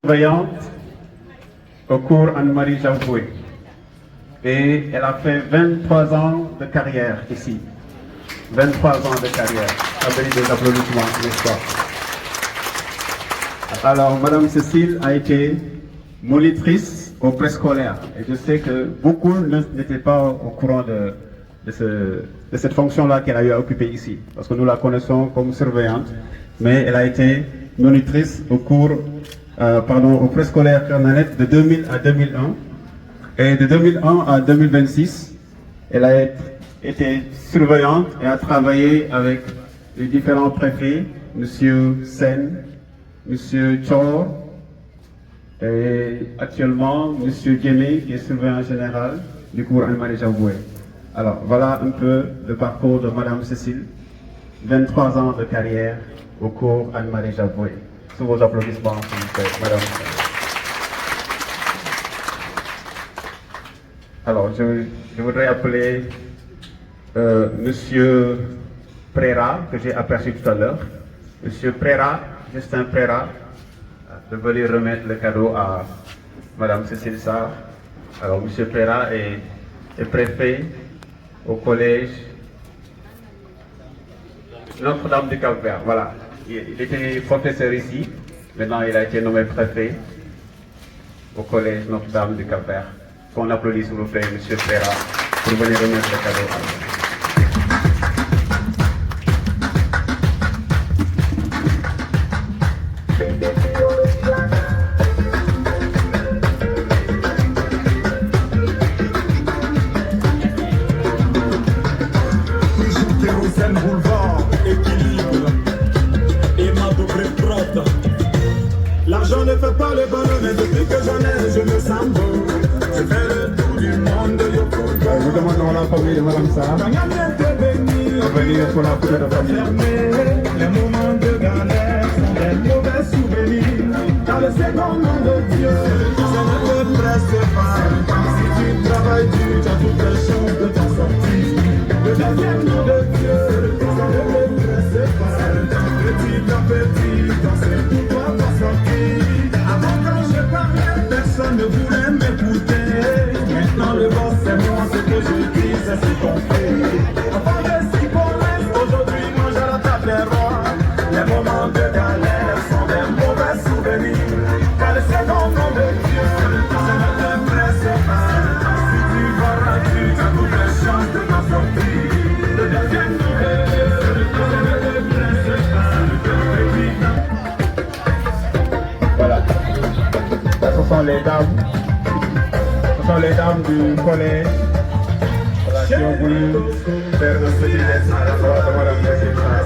surveillante au cours Anne-Marie Jaouboué. Et elle a fait 23 ans de carrière ici. 23 ans de carrière. Ça mérite des applaudissements, n'est-ce pas? Alors, Madame Cécile a été monitrice au préscolaire. Et je sais que beaucoup n'étaient pas au courant de cette fonction-là qu'elle a eu à occuper ici. Parce que nous la connaissons comme surveillante. Mais elle a été monitrice au cours, au préscolaire Kernanet de 2000 à 2001. Et de 2001 à 2026, elle a été surveillante et a travaillé avec les différents préfets, M. Sen, M. Chor, et actuellement M. Djemé, qui est surveillant général du cours Anne-Marie Jaouboué. Alors voilà un peu le parcours de Mme Cécile, 23 ans de carrière au cours Anne-Marie Jaouboué. Sous vos applaudissements, s'il vous plaît, Madame. Alors, je voudrais appeler Monsieur Préra, que j'ai aperçu tout à l'heure. Monsieur Préra, Justin Préra, de venir remettre le cadeau à Madame Cécile Sarr. Alors, Monsieur Préra est préfet au collège Notre-Dame du Cap-Vert. Voilà. Il était professeur ici. Maintenant, il a été nommé préfet au collège Notre-Dame du Cap-Vert. Qu'on applaudisse, s'il vous plaît, M. Ferra, pour venir remettre le cadeau à nous. L'argent ne fait pas le bonheur, mais depuis que j'en ai, je me sens beau. Je fais le tour du monde, Nous demandons à la famille de Mme Sarr de venir pour la photo de famille. Les moments de galère sont des mauvais souvenirs. Dans le second nom de Dieu, ça ne te presse pas. Si tu travailles dur, tu as toutes les chances de t'en sortir. Le deuxième nom de Dieu, ça ne te presse pas. Petit à petit, quand c'est pour toi t'en sortir. Avant quand je parlais, personne ne voulait m'écouter. Maintenant le boss c'est moi, ce que je dis, c'est ce qu'on fait. Avant de s'y connaître, aujourd'hui moi je rattrape les rois. Les moments de galère sont des mauvais souvenirs. Car le second nom de Dieu, ça ne te presse pas. Si tu vas là-dessus, tu as toutes les chances de t'en sortir. Le deuxième nom de Dieu, ça ne te presse pas. Voilà. Ce sont les dames. Ce sont les dames du collège. Voilà, qui ont voulu faire un petit dessin à l'endroit de Mme Cécile Sarr.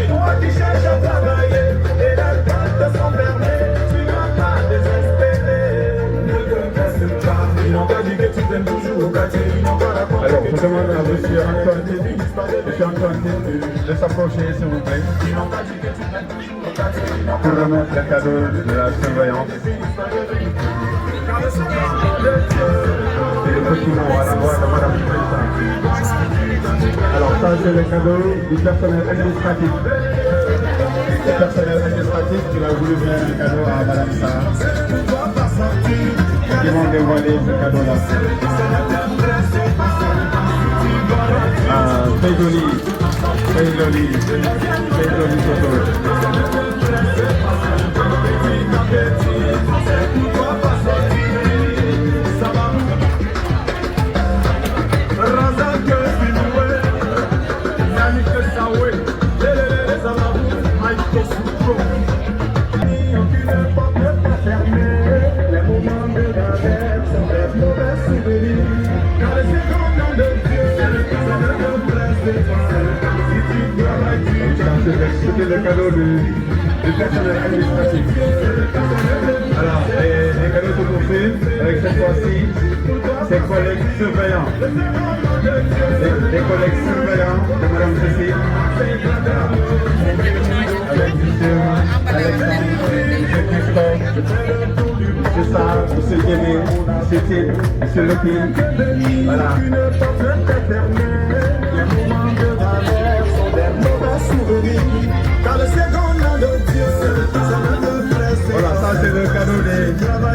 Toi qui cherches à travailler et les portes sont fermées, tu n'as pas désespéré. Ne te casse pas, ils n'ont pas dit que tu t'aimes toujours au quartier, ils n'ont pas la Alors, je demande à M. Antoine de s'approcher, s'il vous plaît, pour remettre le cadeau de la surveillance. C'est le petit mot à la voix de Mme Cécile. Alors, ça, c'est le cadeau du personnel administratif. Le personnel administratif qui va voulu faire un cadeau à Mme Sarr. Qui vont dévoiler ce cadeau-là. Ah, très joli, photo. Les moments de galère sont des mauvais souvenirs. Car le second nom de Dieu, ça ne te presse pas. Si tu travailles dur, C'était le cadeau du personnel administratif. Alors, les cadeaux se poursuivent avec cette fois-ci ses collègues surveillants. Les collègues surveillants de Mme Cécile. Avec M. Alexandre, M. Christophe, M. Sarr, M. Kébé, M. Tim, M. Lepine. Voilà. Une porte éternelle, les moments de galère sont des mauvais souvenirs. Car le second nom de Dieu, ça ne te blesse pas. Voilà, ça c'est le cadeau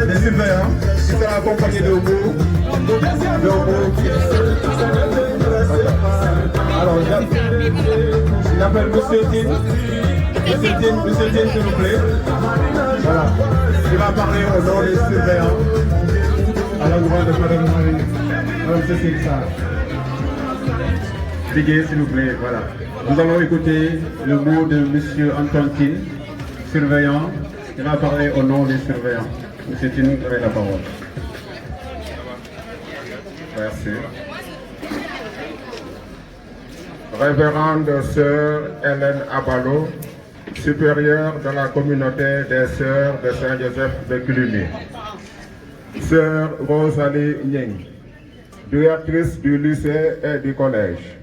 des surveillants qui sera accompagné de mots. Alors, j'appelle Monsieur Tim. Monsieur Tim, s'il vous plaît. Voilà. Il va parler au nom des surveillants à l'endroit de Madame Cécile Sarr. Liguez, s'il vous plaît. Voilà. Nous allons écouter le mot de Monsieur Antoine Tin, surveillant. Il va parler au nom des surveillants. Monsieur Tin, vous avez la parole. Merci. Révérende sœur Hélène Abalo, supérieure de la communauté des sœurs de Saint-Joseph de Cluny. Sœur Rosalie Nying, directrice du lycée et du collège.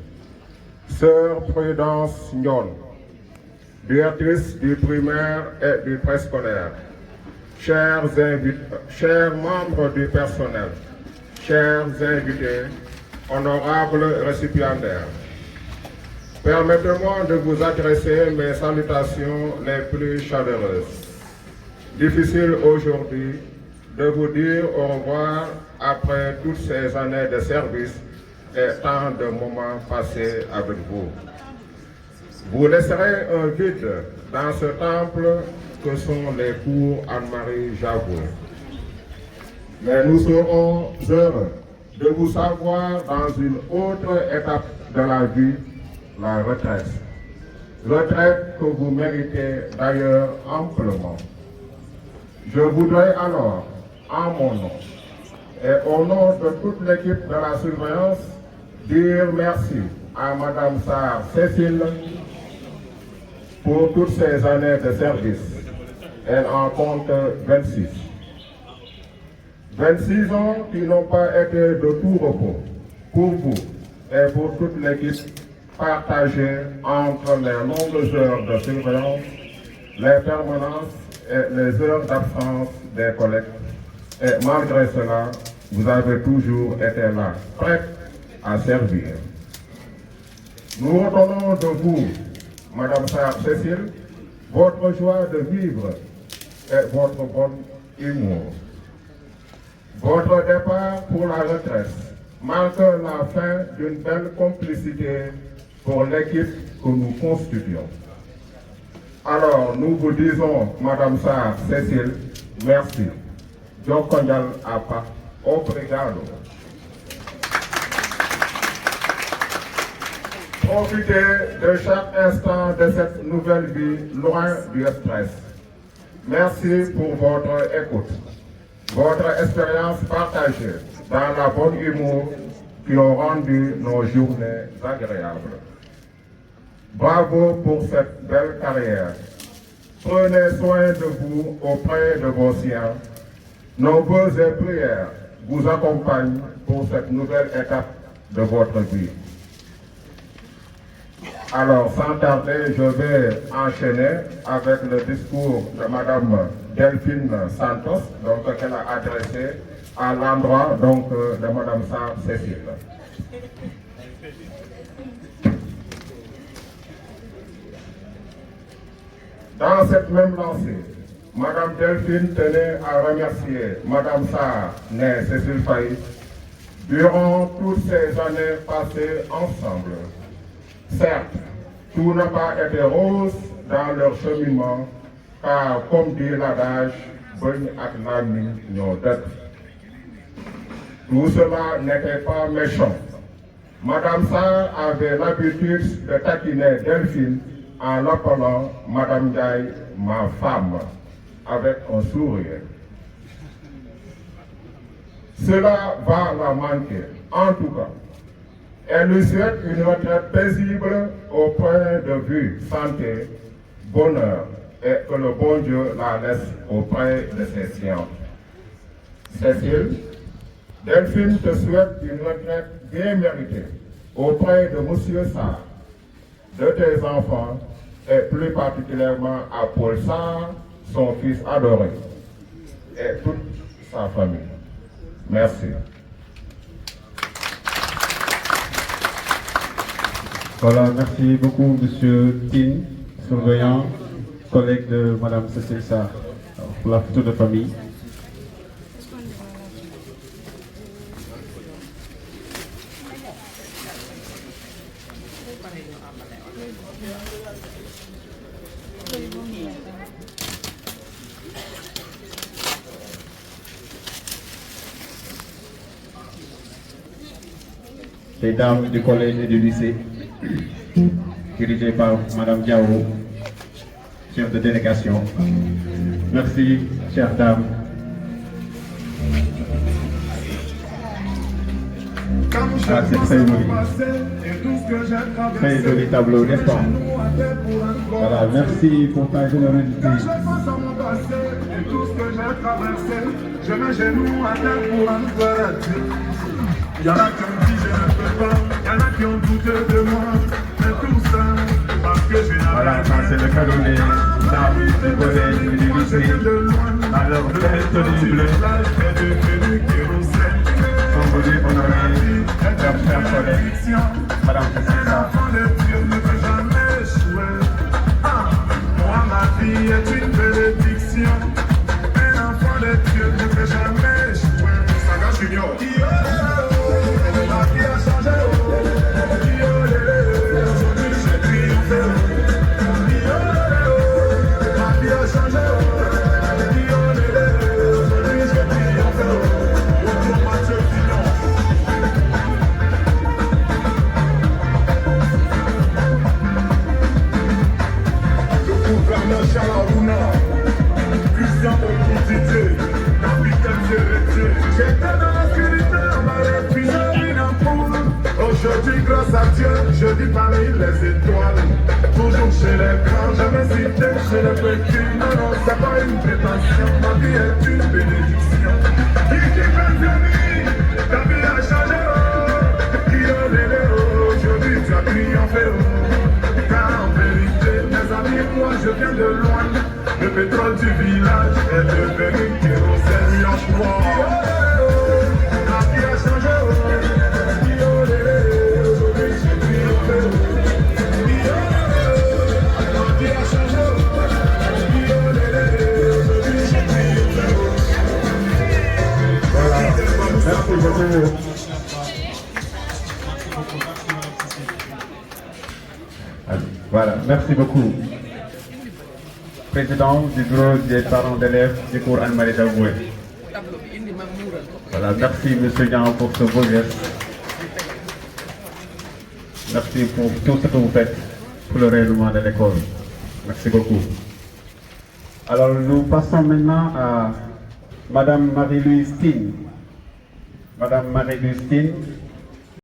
Sœur Prudence Nyon, directrice du primaire et du préscolaire. Chers membres du personnel, chers invités, honorables récipiendaires, permettez-moi de vous adresser mes salutations les plus chaleureuses. Difficile aujourd'hui de vous dire au revoir après toutes ces années de service et tant de moments passés avec vous. Vous laisserez un vide dans ce temple que sont les cours Anne-Marie Javot. Mais nous serons heureux de vous savoir dans une autre étape de la vie, la retraite. Retraite que vous méritez d'ailleurs amplement. Je voudrais alors, en mon nom et au nom de toute l'équipe de la surveillance, dire merci à Madame Sarr Cécile pour toutes ces années de service. Elle en compte 26. 26 ans qui n'ont pas été de tout repos pour vous et pour toute l'équipe partagée entre les longues heures de surveillance, les permanences et les heures d'absence des collègues. Et malgré cela, vous avez toujours été là, prêts à servir. Nous retenons de vous, Madame Sarr Cécile, votre joie de vivre et votre bon humour. Votre départ pour la retraite marque la fin d'une belle complicité pour l'équipe que nous constituons. Alors, nous vous disons, Madame Sarr Cécile, merci. Jokonyal Apa, obrigado. Profitez de chaque instant de cette nouvelle vie loin du stress. Merci pour votre écoute, votre expérience partagée dans la bonne humour qui ont rendu nos journées agréables. Bravo pour cette belle carrière. Prenez soin de vous auprès de vos siens. Nos vœux et prières vous accompagnent pour cette nouvelle étape de votre vie. Alors, sans tarder, je vais enchaîner avec le discours de Madame Delphine Santos, donc qu'elle a adressé à l'endroit de Madame Sarr Cécile. Dans cette même lancée, Madame Delphine tenait à remercier Madame Sarr, née Cécile Faye, durant toutes ces années passées ensemble. Certes, tout n'a pas été rose dans leur cheminement, car comme dit l'adage, tout cela n'était pas méchant. Madame Sarr avait l'habitude de taquiner Delphine en l'appelant Madame Ndiaye, ma femme, avec un sourire. Cela va la manquer, en tout cas. Elle lui souhaite une retraite paisible au point de vue santé, bonheur, et que le bon Dieu la laisse auprès de ses siens. Cécile, Delphine te souhaite une retraite bien méritée auprès de M. Sarr, de tes enfants, et plus particulièrement à Paul Sarr, son fils adoré, et toute sa famille. Merci. Voilà, merci beaucoup, Monsieur Tin, surveillant, collègue de Madame Cécile Sarr, pour la photo de famille. Les dames du collège et du lycée, dirigées par Madame Diao, chef de délégation. Merci, chères dames. Ah, c'est très joli. Très joli tableau, n'est-ce pas? Voilà, merci pour ta générosité. Je mets genoux à terre pour un paradis. Il y en a qui ont dit je ne peux pas, il y en a qui ont douté de moi, mais tout ça, parce que j'ai la voilà, ça c'est le cadeau des dames du collège et du lycée. À leur belle tenue bleue, sont venus honorer leur chère collègue, Madame Cécile Sarr. Moi, ma vie est une bénédiction. Un enfant de Dieu ne peut jamais échouer. Saga Junior. La vie a changé. Aujourd'hui, j'ai triomphé. La vie a changé. Aujourd'hui, j'ai triomphé. Bonjour, Mathieu Fillon. Le gouverneur Charles Christian Okoutité, capitaine Jérété. J'étais dans l'obscurité, on m'a refusé une ampoule. Aujourd'hui, grâce à Dieu, je dis parmi les étoiles. Toujours chez les grands, jamais cité chez les petits. Non, non, c'est pas une prétention, ma vie est une bénédiction. Qui pensionné, ta vie a changé, oh. Qui aujourd'hui tu as triomphé, oh. Car en vérité, mes amis, moi je viens de loin. Le pétrole du village est devenu kérosène lâche-moi. La vie a changé, aujourd'hui j'ai triomphé. La vie a changé, aujourd'hui j'ai triomphé. Voilà, merci beaucoup. Voilà, merci beaucoup. Président du bureau des parents d'élèves du cours Anne-Marie Davoué. Voilà, merci M. Niang pour ce beau geste. Merci pour tout ce que vous faites pour le rayonnement de l'école. Merci beaucoup. Alors nous passons maintenant à Madame Marie-Louise Tin. Madame Marie-Louise Tin,